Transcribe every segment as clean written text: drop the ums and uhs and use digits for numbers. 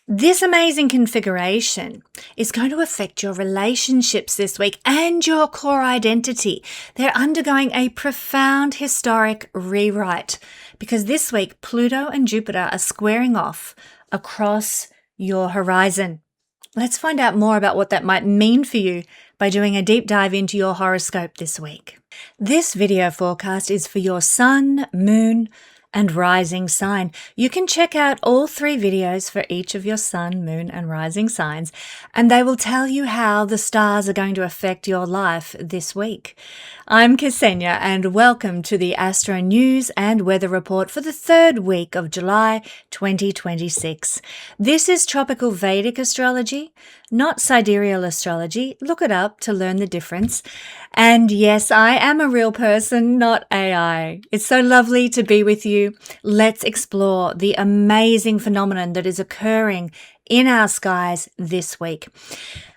This amazing configuration is going to affect your relationships this week and your core identity. They're undergoing a profound historic rewrite because this week Pluto and Jupiter are squaring off across your horizon. Let's find out more about what that might mean for you by doing a deep dive into your horoscope this week. This video forecast is for your sun, moon, and rising sign. You can check out all 3 videos for each of your sun, moon, and rising signs, and they will tell you how the stars are going to affect your life this week. I'm Kesenya, and welcome to the Astro News and Weather Report for the 3rd week of July 2026. This is tropical Vedic astrology, not sidereal astrology. Look it up to learn the difference. And yes, I am a real person, not AI. It's so lovely to be with you. Let's explore the amazing phenomenon that is occurring in our skies this week.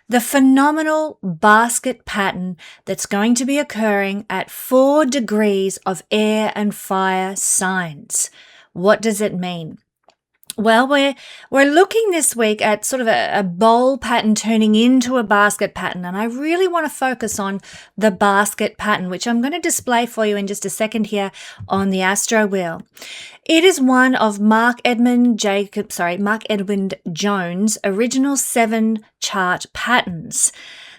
The phenomenal basket pattern that's going to be occurring at 4 degrees of air and fire signs. What does it mean? Well, we're looking this week at sort of a bowl pattern turning into a basket pattern, and I really want to focus on the basket pattern, which I'm going to display for you in just a second here on the Astro Wheel. It is one of Mark Edmund Jones' original 7 chart patterns.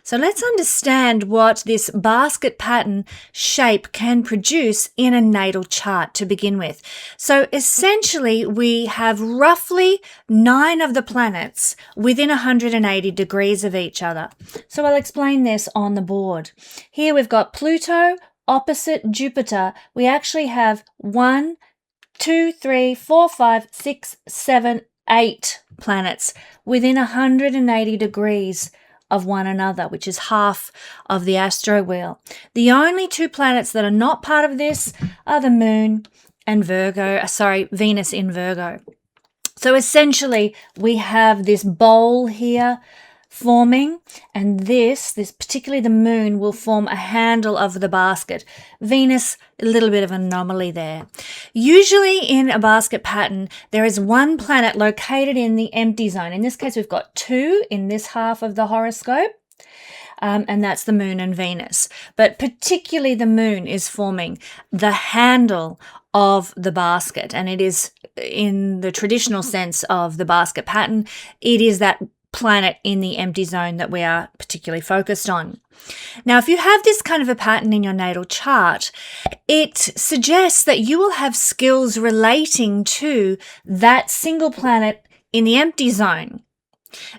So let's understand what this basket pattern shape can produce in a natal chart to begin with. So essentially, we have roughly 9 of the planets within 180 degrees of each other. So I'll explain this on the board. Here we've got Pluto opposite Jupiter. We actually have 1, 2, 3, 4, 5, 6, 7, 8 planets within 180 degrees of one another, which is half of the astro wheel. The only 2 planets that are not part of this are the moon and Venus in Virgo. So essentially we have this bowl here forming, and this particularly the moon will form a handle of the basket. Venus, a little bit of an anomaly there. Usually in a basket pattern, there is 1 planet located in the empty zone. In this case, we've got 2 in this half of the horoscope. And that's the moon and Venus. But particularly the moon is forming the handle of the basket. And it is, in the traditional sense of the basket pattern, it is that planet in the empty zone that we are particularly focused on. Now, if you have this kind of a pattern in your natal chart, it suggests that you will have skills relating to that single planet in the empty zone.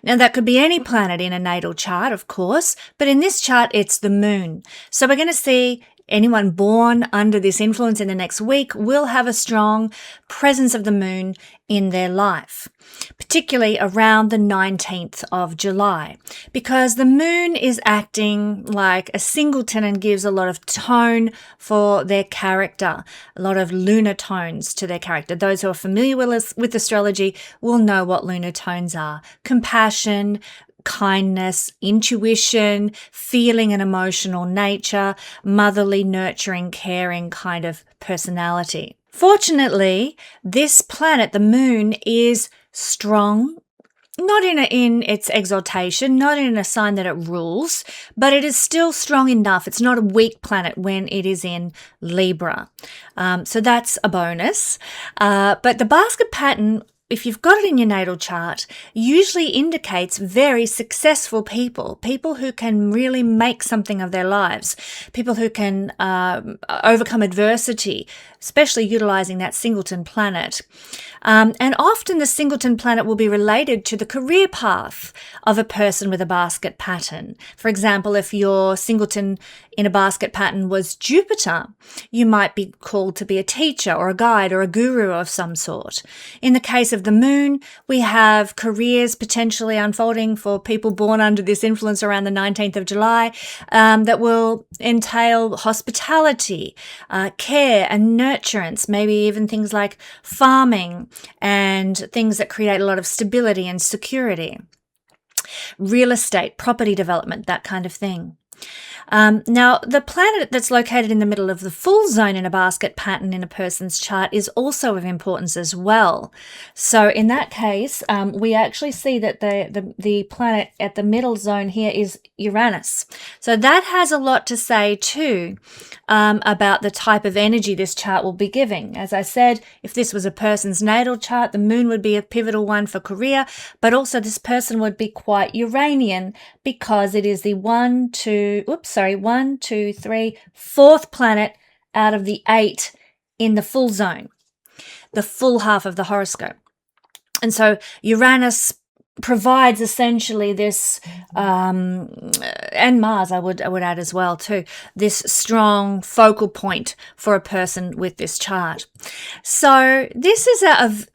Now, that could be any planet in a natal chart, of course, but in this chart, it's the moon. So we're going to see anyone born under this influence in the next week will have a strong presence of the moon in their life, particularly around the 19th of July, because the moon is acting like a singleton and gives a lot of tone for their character, a lot of lunar tones to their character. Those who are familiar with astrology will know what lunar tones are: compassion, kindness, intuition, feeling and emotional nature, motherly, nurturing, caring kind of personality. Fortunately, this planet, the moon, is strong, not in its exaltation, not in a sign that it rules, but it is still strong enough. It's not a weak planet when it is in Libra. So that's a bonus. But the basket pattern, if you've got it in your natal chart, usually indicates very successful people who can really make something of their lives, people who can overcome adversity, especially utilizing that singleton planet. And often the singleton planet will be related to the career path of a person with a basket pattern. For example, if your singleton in a basket pattern was Jupiter, you might be called to be a teacher or a guide or a guru of some sort. In the case of the moon, we have careers potentially unfolding for people born under this influence around the 19th of July that will entail hospitality, care and nurturance, maybe even things like farming and things that create a lot of stability and security, real estate, property development, that kind of thing. Now, the planet that's located in the middle of the full zone in a basket pattern in a person's chart is also of importance as well. So in that case, we actually see that the planet at the middle zone here is Uranus. So that has a lot to say too about the type of energy this chart will be giving. As I said, if this was a person's natal chart, the moon would be a pivotal one for career, but also this person would be quite Uranian because it is the fourth planet out of the 8 in the full zone, the full half of the horoscope. And so Uranus provides essentially this, and Mars I would add as well too, this strong focal point for a person with this chart. So this is,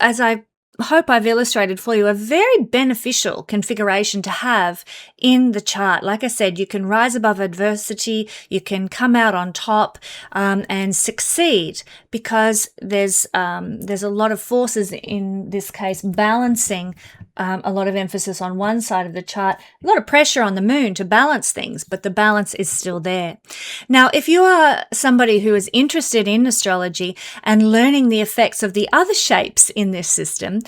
as I hope I've illustrated for you, a very beneficial configuration to have in the chart. Like I said, you can rise above adversity, you can come out on top and succeed because there's a lot of forces in this case balancing a lot of emphasis on one side of the chart, a lot of pressure on the moon to balance things, but the balance is still there. Now, if you are somebody who is interested in astrology and learning the effects of the other shapes in this system,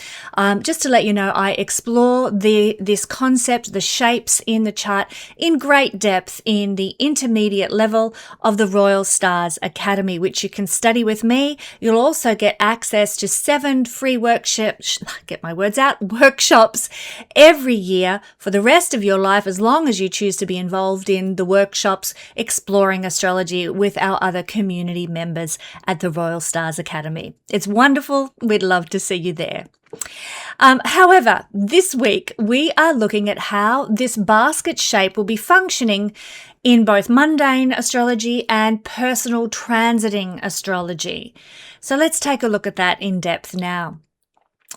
just to let you know, I explore this concept, the shapes in the chart, in great depth in the intermediate level of the Royal Stars Academy, which you can study with me. You'll also get access to 7 free workshops every year for the rest of your life, as long as you choose to be involved in the workshops exploring astrology with our other community members at the Royal Stars Academy. It's wonderful. We'd love to see you there. However, this week we are looking at how this basket shape will be functioning in both mundane astrology and personal transiting astrology. So let's take a look at that in depth now.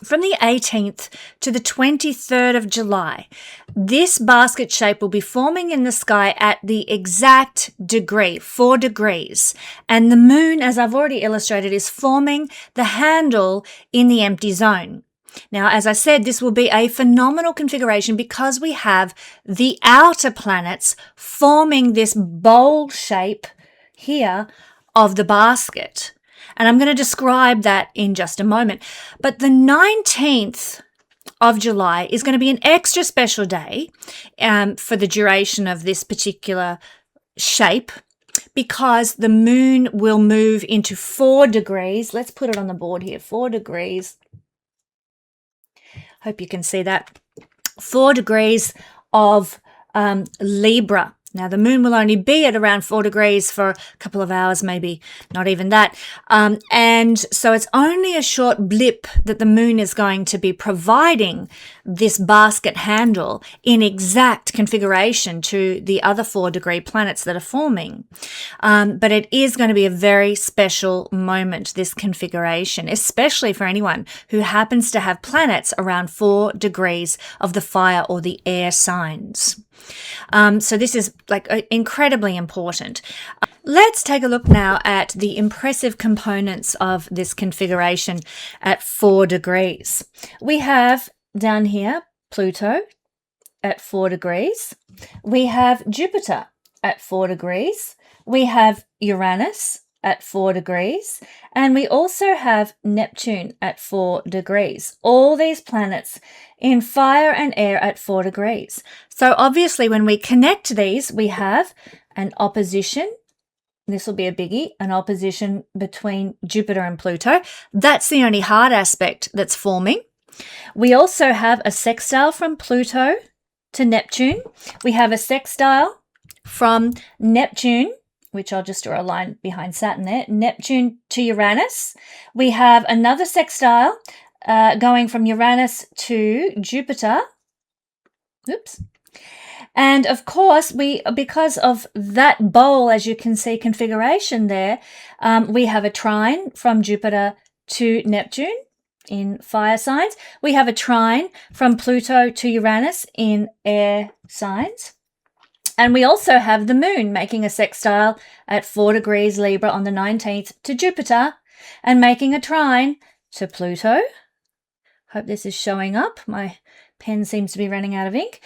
From the 18th to the 23rd of July, this basket shape will be forming in the sky at the exact degree, 4 degrees. And the moon, as I've already illustrated, is forming the handle in the empty zone. Now, as I said, this will be a phenomenal configuration because we have the outer planets forming this bowl shape here of the basket. And I'm going to describe that in just a moment. But the 19th of July is going to be an extra special day for the duration of this particular shape because the moon will move into 4 degrees. Let's put it on the board here, 4 degrees. Hope you can see that. 4 degrees of Libra. Now, the moon will only be at around 4 degrees for a couple of hours, maybe not even that. And so it's only a short blip that the moon is going to be providing this basket handle in exact configuration to the other 4-degree planets that are forming. But it is going to be a very special moment, this configuration, especially for anyone who happens to have planets around 4 degrees of the fire or the air signs. So this is incredibly important. Let's take a look now at the impressive components of this configuration at 4 degrees. We have down here Pluto at 4 degrees. We have Jupiter at 4 degrees. We have Uranus at 4 degrees, and we also have Neptune at 4 degrees. All these planets in fire and air at 4 degrees. So obviously when we connect these, we have an opposition. This will be a biggie, an opposition between Jupiter and Pluto. That's the only hard aspect that's forming. We also have a sextile from Pluto to Neptune. We have a sextile from Neptune, which I'll just draw a line behind Saturn there, Neptune to Uranus. We have another sextile going from Uranus to Jupiter. Oops. And of course, because of that bowl, as you can see, configuration there, we have a trine from Jupiter to Neptune in fire signs. We have a trine from Pluto to Uranus in air signs. And we also have the moon making a sextile at 4 degrees Libra on the 19th to Jupiter and making a trine to Pluto. Hope this is showing up. My pen seems to be running out of ink.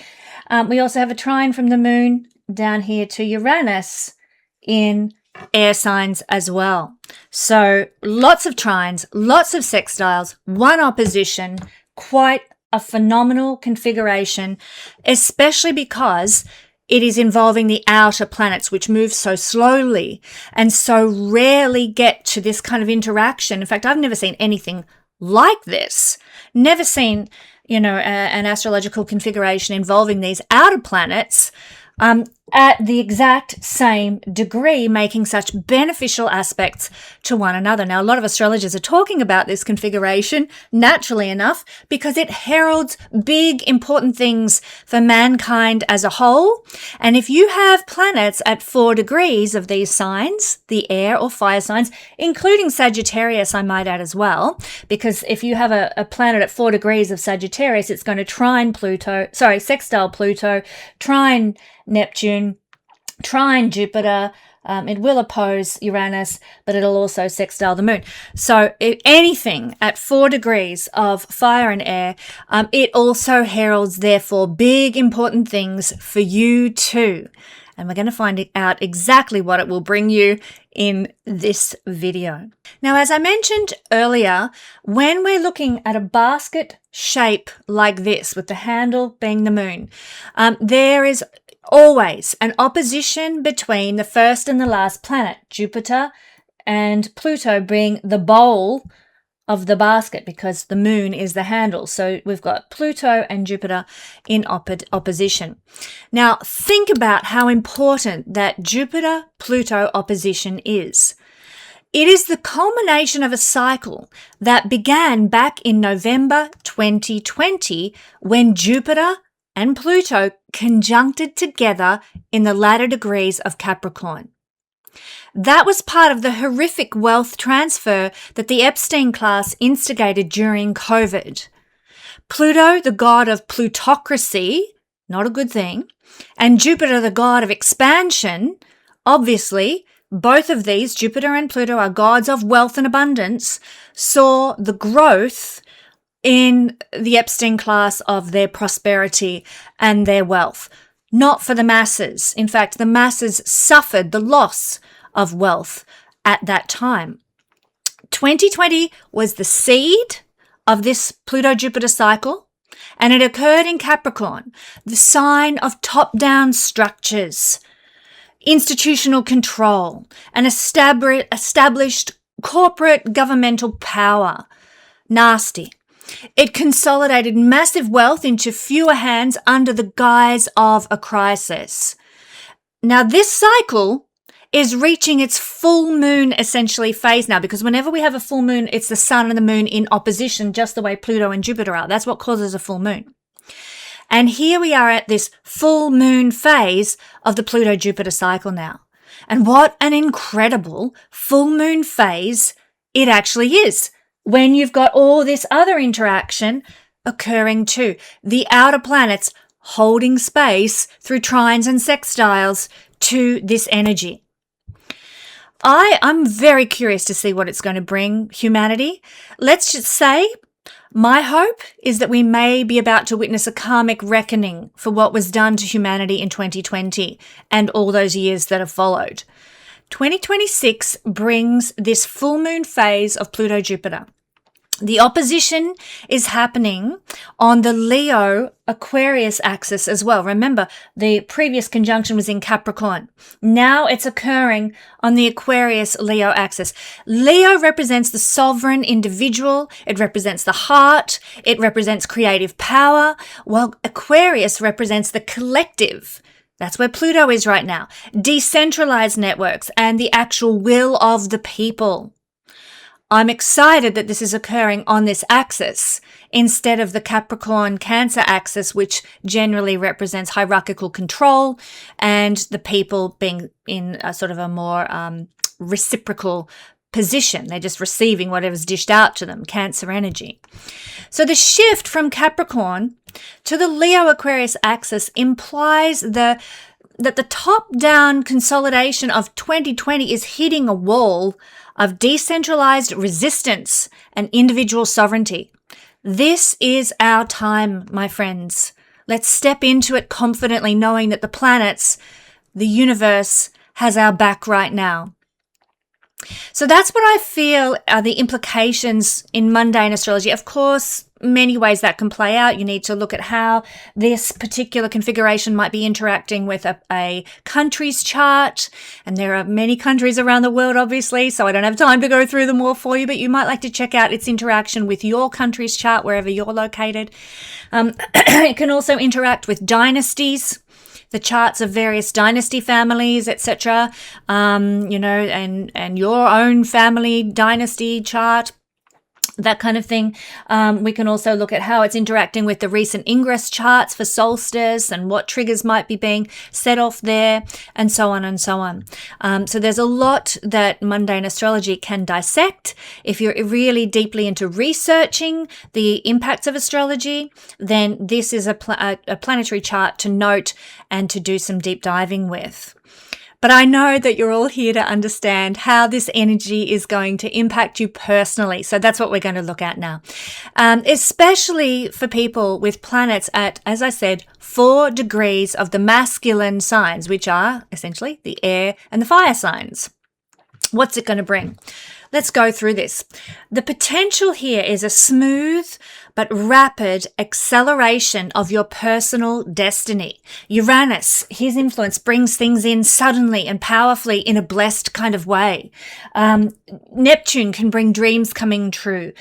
We also have a trine from the moon down here to Uranus in air signs as well. So lots of trines, lots of sextiles, one opposition, quite a phenomenal configuration, especially because it is involving the outer planets, which move so slowly and so rarely get to this kind of interaction. In fact, I've never seen anything like this. Never seen, an astrological configuration involving these outer planets at the exact same degree, making such beneficial aspects to one another. Now, a lot of astrologers are talking about this configuration, naturally enough, because it heralds big, important things for mankind as a whole. And if you have planets at 4 degrees of these signs, the air or fire signs, including Sagittarius, I might add as well, because if you have a planet at 4 degrees of Sagittarius, it's going to sextile Pluto, trine Neptune, trine Jupiter. It will oppose Uranus, but it'll also sextile the moon. So anything at 4 degrees of fire and air, it also heralds, therefore, big important things for you too. And we're going to find out exactly what it will bring you in this video. Now, as I mentioned earlier, when we're looking at a basket shape like this, with the handle being the moon, there is always an opposition between the first and the last planet, Jupiter and Pluto being the bowl of the basket, because the moon is the handle. So we've got Pluto and Jupiter in opposition. Now, think about how important that Jupiter-Pluto opposition is. It is the culmination of a cycle that began back in November 2020 when Jupiter and Pluto conjuncted together in the latter degrees of Capricorn. That was part of the horrific wealth transfer that the Epstein class instigated during COVID. Pluto, the god of plutocracy, not a good thing, and Jupiter, the god of expansion, obviously, both of these, Jupiter and Pluto, are gods of wealth and abundance, saw the growth in the Epstein class of their prosperity and their wealth. Not for the masses. In fact, the masses suffered the loss of wealth at that time. 2020 was the seed of this Pluto-Jupiter cycle, and it occurred in Capricorn, the sign of top-down structures, institutional control, and established corporate governmental power. Nasty. It consolidated massive wealth into fewer hands under the guise of a crisis. Now, this cycle is reaching its full moon, essentially, phase now, because whenever we have a full moon, it's the sun and the moon in opposition, just the way Pluto and Jupiter are. That's what causes a full moon. And here we are at this full moon phase of the Pluto-Jupiter cycle now. And what an incredible full moon phase it actually is, when you've got all this other interaction occurring too. The outer planets holding space through trines and sextiles to this energy. I'm very curious to see what it's going to bring humanity. Let's just say my hope is that we may be about to witness a karmic reckoning for what was done to humanity in 2020 and all those years that have followed. 2026 brings this full moon phase of Pluto-Jupiter. The opposition is happening on the Leo-Aquarius axis as well. Remember, the previous conjunction was in Capricorn. Now it's occurring on the Aquarius-Leo axis. Leo represents the sovereign individual. It represents the heart. It represents creative power, while Aquarius represents the collective. That's where Pluto is right now. Decentralized networks and the actual will of the people. I'm excited that this is occurring on this axis instead of the Capricorn-Cancer axis, which generally represents hierarchical control and the people being in a sort of a more reciprocal position. They're just receiving whatever's dished out to them, Cancer energy. So the shift from Capricorn to the Leo-Aquarius axis implies that the top-down consolidation of 2020 is hitting a wall of decentralized resistance and individual sovereignty. This is our time, my friends. Let's step into it confidently, knowing that the planets the universe has our back right now. So that's what I feel are the implications in mundane astrology. Of course, many ways that can play out. You need to look at how this particular configuration might be interacting with a country's chart. And there are many countries around the world, obviously, so I don't have time to go through them all for you, but you might like to check out its interaction with your country's chart, wherever you're located. It can also interact with dynasties, the charts of various dynasty families, etc., and your own family dynasty chart, that kind of thing. We can also look at how it's interacting with the recent ingress charts for solstice and what triggers might be being set off there, and so on and so on. So there's a lot that mundane astrology can dissect. If you're really deeply into researching the impacts of astrology, then this is a planetary chart to note and to do some deep diving with. But I know that you're all here to understand how this energy is going to impact you personally. So that's what we're going to look at now. Especially for people with planets at, as I said, 4 degrees of the masculine signs, which are essentially the air and the fire signs. What's it going to bring? Let's go through this. The potential here is a smooth but rapid acceleration of your personal destiny. Uranus, his influence brings things in suddenly and powerfully in a blessed kind of way. Neptune can bring dreams coming true.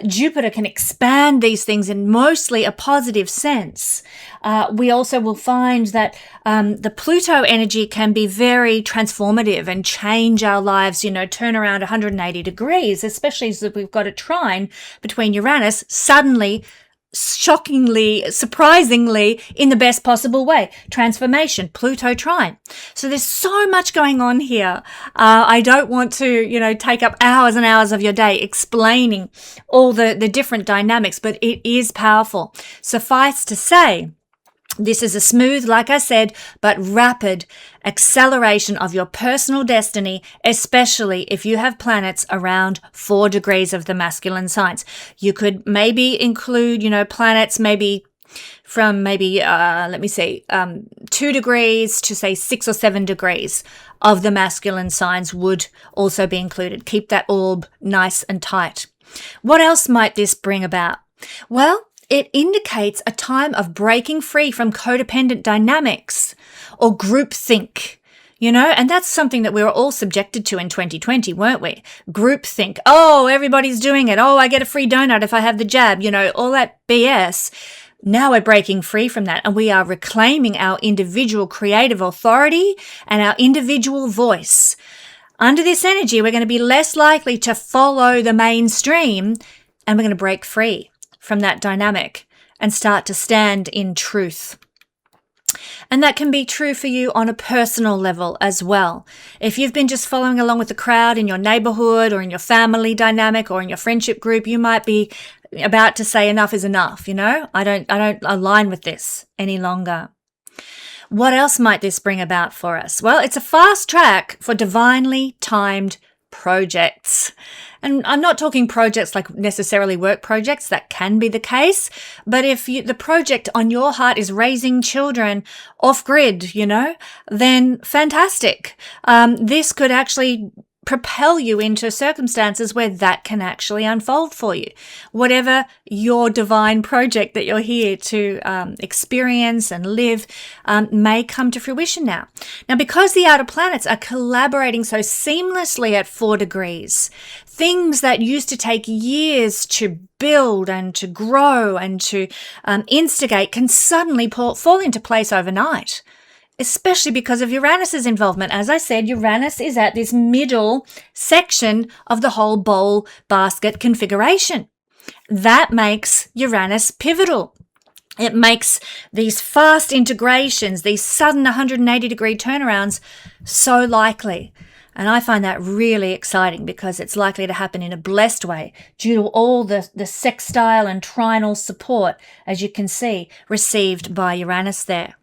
Jupiter can expand these things in mostly a positive sense. We also will find that the Pluto energy can be very transformative and change our lives, turn around 180 degrees, especially as we've got a trine between Uranus, suddenly, shockingly, surprisingly, in the best possible way. Transformation, Pluto trine. So there's so much going on here. I don't want to, take up hours and hours of your day explaining all the different dynamics, but it is powerful. Suffice to say, this is a smooth, like I said, but rapid acceleration of your personal destiny, especially if you have planets around 4 degrees of the masculine signs. You could maybe include, planets maybe from 2 degrees to say 6 or 7 degrees of the masculine signs would also be included. Keep that orb nice and tight. What else might this bring about? Well, it indicates a time of breaking free from codependent dynamics or groupthink, and that's something that we were all subjected to in 2020, weren't we? Groupthink. Oh, everybody's doing it. Oh, I get a free donut if I have the jab, all that BS. Now we're breaking free from that, and we are reclaiming our individual creative authority and our individual voice. Under this energy, we're going to be less likely to follow the mainstream, and we're going to break free from that dynamic and start to stand in truth. And that can be true for you on a personal level as well. If you've been just following along with the crowd in your neighborhood or in your family dynamic or in your friendship group, you might be about to say enough is enough, I don't align with this any longer. What else might this bring about for us? Well, it's a fast track for divinely timed projects. And I'm not talking projects like necessarily work projects, that can be the case. But if the project on your heart is raising children off grid, then fantastic. This could actually propel you into circumstances where that can actually unfold for you. Whatever your divine project that you're here to experience and live may come to fruition now. Now, because the outer planets are collaborating so seamlessly at 4 degrees, things that used to take years to build and to grow and to instigate can suddenly fall into place overnight. Especially because of Uranus's involvement. As I said, Uranus is at this middle section of the whole bowl basket configuration. That makes Uranus pivotal. It makes these fast integrations, these sudden 180-degree turnarounds so likely. And I find that really exciting because it's likely to happen in a blessed way due to all the sextile and trinal support, as you can see, received by Uranus there.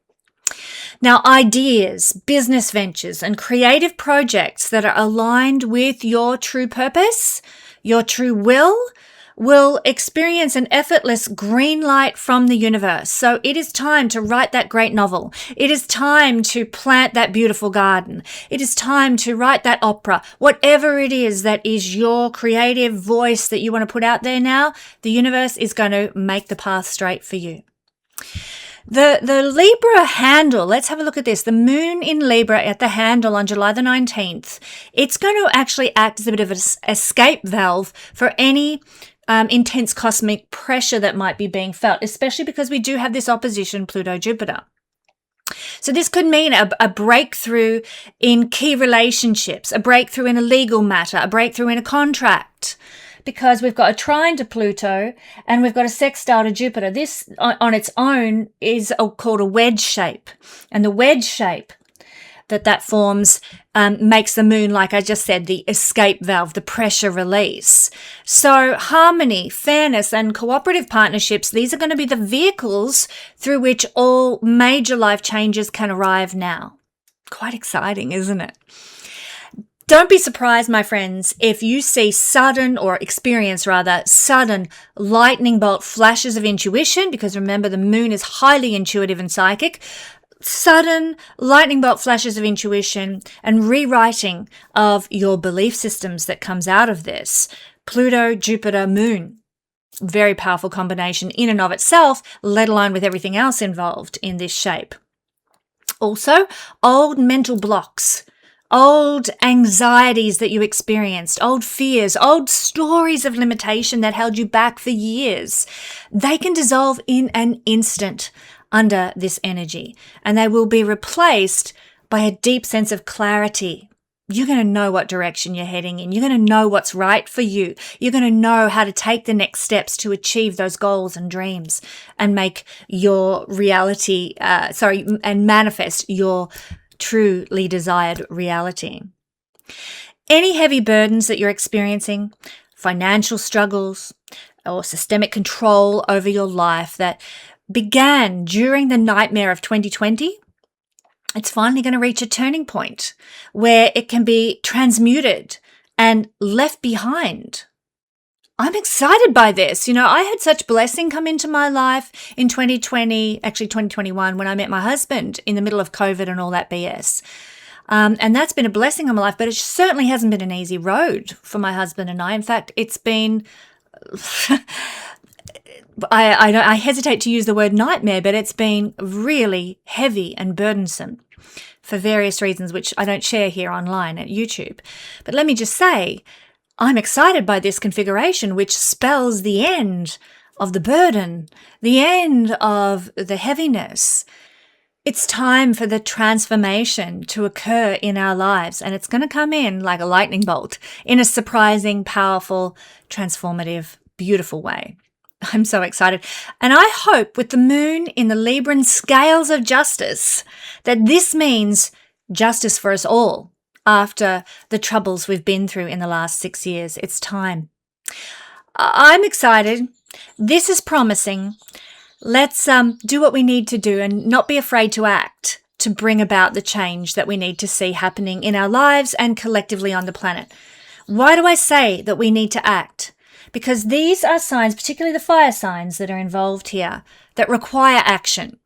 Now, ideas, business ventures, and creative projects that are aligned with your true purpose, your true will, will experience an effortless green light from the universe. So it is time to write that great novel. It is time to plant that beautiful garden. It is time to write that opera. Whatever it is that is your creative voice that you want to put out there now, the universe is going to make the path straight for you. The Libra handle, let's have a look at this. The moon in Libra at the handle on July the 19th, it's going to actually act as a bit of an escape valve for any intense cosmic pressure that might be being felt, especially because we do have this opposition Pluto-Jupiter. So this could mean a breakthrough in key relationships, a breakthrough in a legal matter, a breakthrough in a contract, because we've got a trine to Pluto and we've got a sextile to Jupiter. This on its own is called a wedge shape. And the wedge shape that forms makes the moon, like I just said, the escape valve, the pressure release. So harmony, fairness, and cooperative partnerships, these are going to be the vehicles through which all major life changes can arrive now. Quite exciting, isn't it? Don't be surprised, my friends, if you see sudden lightning bolt flashes of intuition, because remember, the moon is highly intuitive and psychic. Sudden lightning bolt flashes of intuition and rewriting of your belief systems that comes out of this. Pluto, Jupiter, moon. Very powerful combination in and of itself, let alone with everything else involved in this shape. Also, old mental blocks. Old anxieties that you experienced, old fears, old stories of limitation that held you back for years, they can dissolve in an instant under this energy, and they will be replaced by a deep sense of clarity. You're going to know what direction you're heading in. You're going to know what's right for you. You're going to know how to take the next steps to achieve those goals and dreams and make your reality, and manifest your truly desired reality. Any heavy burdens that you're experiencing, financial struggles or systemic control over your life that began during the nightmare of 2020, it's finally going to reach a turning point where it can be transmuted and left behind. I'm excited by this. You know, I had such blessing come into my life in 2021, when I met my husband in the middle of COVID and all that BS. And that's been a blessing in my life, but it certainly hasn't been an easy road for my husband and I. In fact, it's been, I hesitate to use the word nightmare, but it's been really heavy and burdensome for various reasons, which I don't share here online at YouTube. But let me just say, I'm excited by this configuration, which spells the end of the burden, the end of the heaviness. It's time for the transformation to occur in our lives, and it's going to come in like a lightning bolt in a surprising, powerful, transformative, beautiful way. I'm so excited. And I hope with the moon in the Libran scales of justice that this means justice for us all. After the troubles we've been through in the last 6 years, it's time. I'm excited. This is promising. Let's do what we need to do and not be afraid to act to bring about the change that we need to see happening in our lives and collectively on the planet. Why do I say that we need to act? Because these are signs, particularly the fire signs that are involved here, that require action.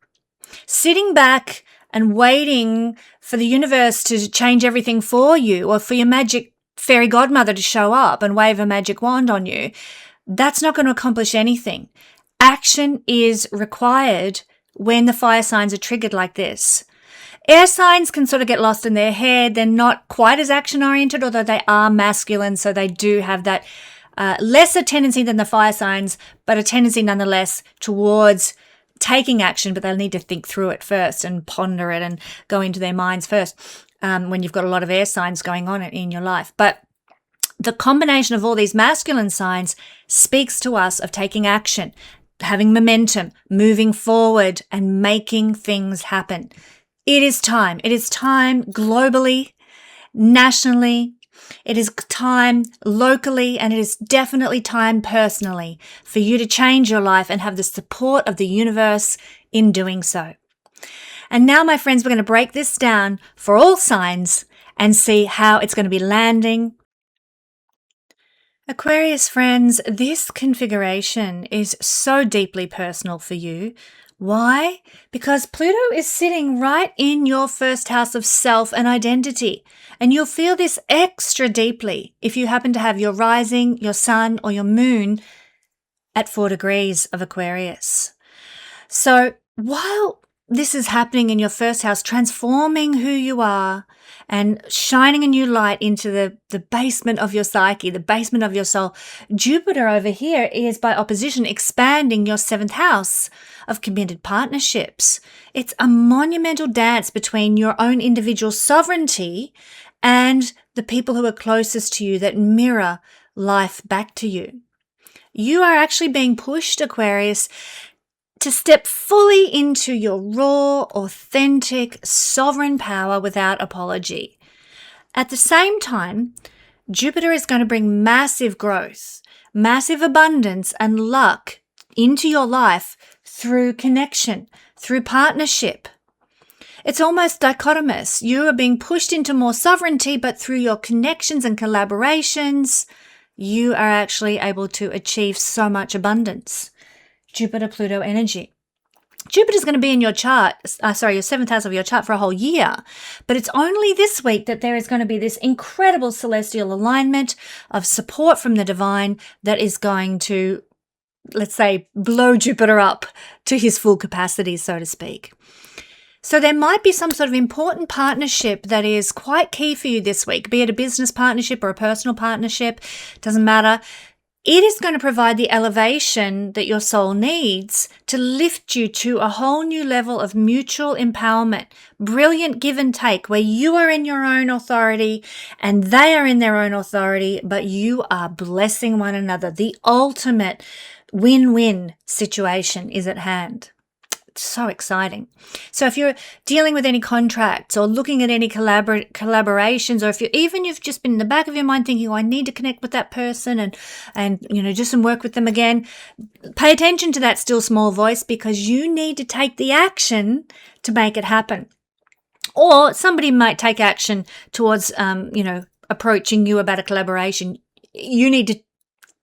Sitting back and waiting for the universe to change everything for you, or for your magic fairy godmother to show up and wave a magic wand on you, that's not going to accomplish anything. Action is required when the fire signs are triggered like this. Air signs can sort of get lost in their head. They're not quite as action-oriented, although they are masculine, so they do have that lesser tendency than the fire signs, but a tendency nonetheless towards taking action, but they'll need to think through it first and ponder it and go into their minds first when you've got a lot of air signs going on in your life. But the combination of all these masculine signs speaks to us of taking action, having momentum, moving forward and making things happen. It is time. It is time globally, nationally. It is time locally, and it is definitely time personally for you to change your life and have the support of the universe in doing so. And now, my friends, we're going to break this down for all signs and see how it's going to be landing Aquarius friends, this configuration is so deeply personal for you. Why? Because Pluto is sitting right in your first house of self and identity. And you'll feel this extra deeply if you happen to have your rising, your sun, or your moon at 4 degrees of Aquarius. So while this is happening in your first house, transforming who you are and shining a new light into the basement of your psyche, the basement of your soul, Jupiter over here is by opposition expanding your 7th house of committed partnerships. It's a monumental dance between your own individual sovereignty and the people who are closest to you that mirror life back to you. You are actually being pushed, Aquarius, to step fully into your raw, authentic, sovereign power without apology. At the same time, Jupiter is going to bring massive growth, massive abundance and luck into your life through connection, through partnership. It's almost dichotomous. You are being pushed into more sovereignty, but through your connections and collaborations, you are actually able to achieve so much abundance. Jupiter-Pluto energy. Jupiter's going to be in your chart, your 7th house of your chart for a whole year. But it's only this week that there is going to be this incredible celestial alignment of support from the divine that is going to, let's say, blow Jupiter up to his full capacity, so to speak. So there might be some sort of important partnership that is quite key for you this week, be it a business partnership or a personal partnership, doesn't matter. It is going to provide the elevation that your soul needs to lift you to a whole new level of mutual empowerment, brilliant give and take, where you are in your own authority and they are in their own authority, but you are blessing one another. The ultimate win-win situation is at hand. So exciting. So if you're dealing with any contracts or looking at any collaborations, or if you've just been in the back of your mind thinking, I need to connect with that person and do some work with them again, pay attention to that still small voice, because you need to take the action to make it happen. Or somebody might take action towards, approaching you about a collaboration. You need to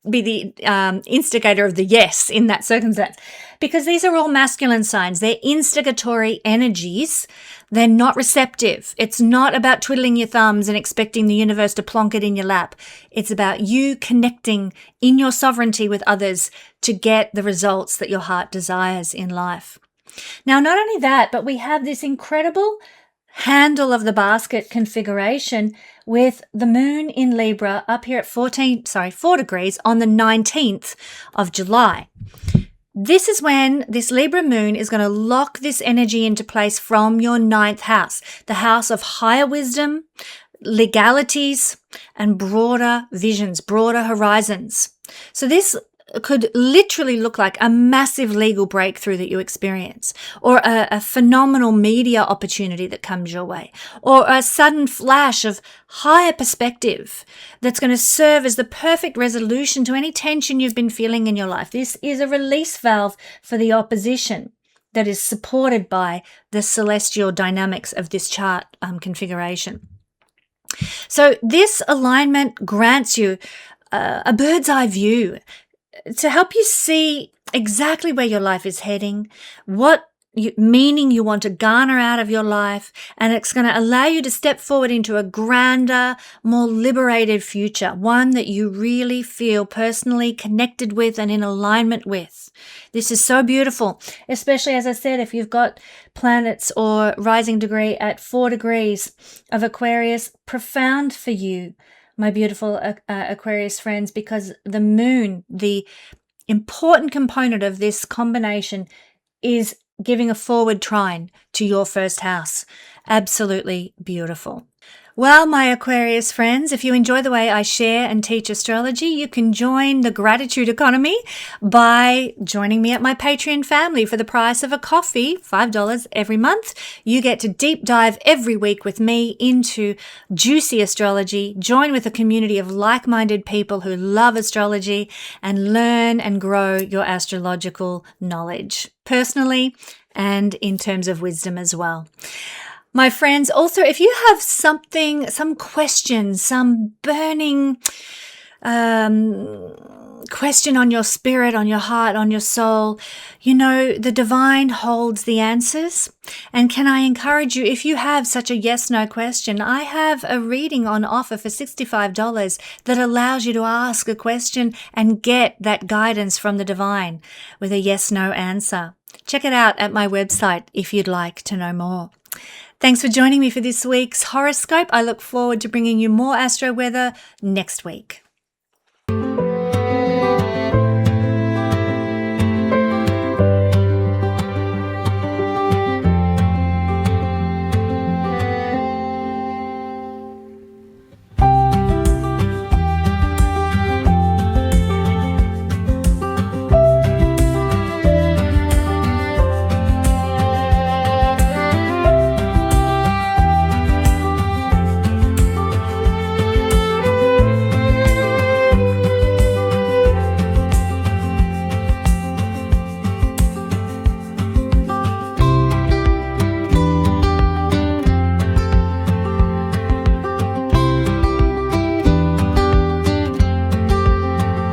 be the instigator of the yes in that circumstance, because these are all masculine signs. They're instigatory energies. They're not receptive. It's not about twiddling your thumbs and expecting the universe to plonk it in your lap. It's about you connecting in your sovereignty with others to get the results that your heart desires in life. Now, not only that, but we have this incredible handle of the basket configuration with the moon in Libra up here at 4 degrees on the 19th of July. This is when this Libra moon is going to lock this energy into place from your 9th house, the house of higher wisdom, legalities, and broader visions, broader horizons. So this could literally look like a massive legal breakthrough that you experience, or a phenomenal media opportunity that comes your way, or a sudden flash of higher perspective that's going to serve as the perfect resolution to any tension you've been feeling in your life. This is a release valve for the opposition that is supported by the celestial dynamics of this chart configuration. So this alignment grants you a bird's eye view to help you see exactly where your life is heading, what meaning you want to garner out of your life, and it's going to allow you to step forward into a grander, more liberated future, one that you really feel personally connected with and in alignment with. This is so beautiful, especially, as I said, if you've got planets or rising degree at 4 degrees of Aquarius, profound for you, my beautiful Aquarius friends, because the moon, the important component of this combination, is giving a forward trine to your first house. Absolutely beautiful. Well, my Aquarius friends, if you enjoy the way I share and teach astrology, you can join the gratitude economy by joining me at my Patreon family for the price of a coffee, $5 every month. You get to deep dive every week with me into juicy astrology, join with a community of like-minded people who love astrology, and learn and grow your astrological knowledge, personally and in terms of wisdom as well. My friends, also, if you have some questions, some burning question on your spirit, on your heart, on your soul, you know, the divine holds the answers. And can I encourage you, if you have such a yes-no question, I have a reading on offer for $65 that allows you to ask a question and get that guidance from the divine with a yes-no answer. Check it out at my website if you'd like to know more. Thanks for joining me for this week's horoscope. I look forward to bringing you more astro weather next week.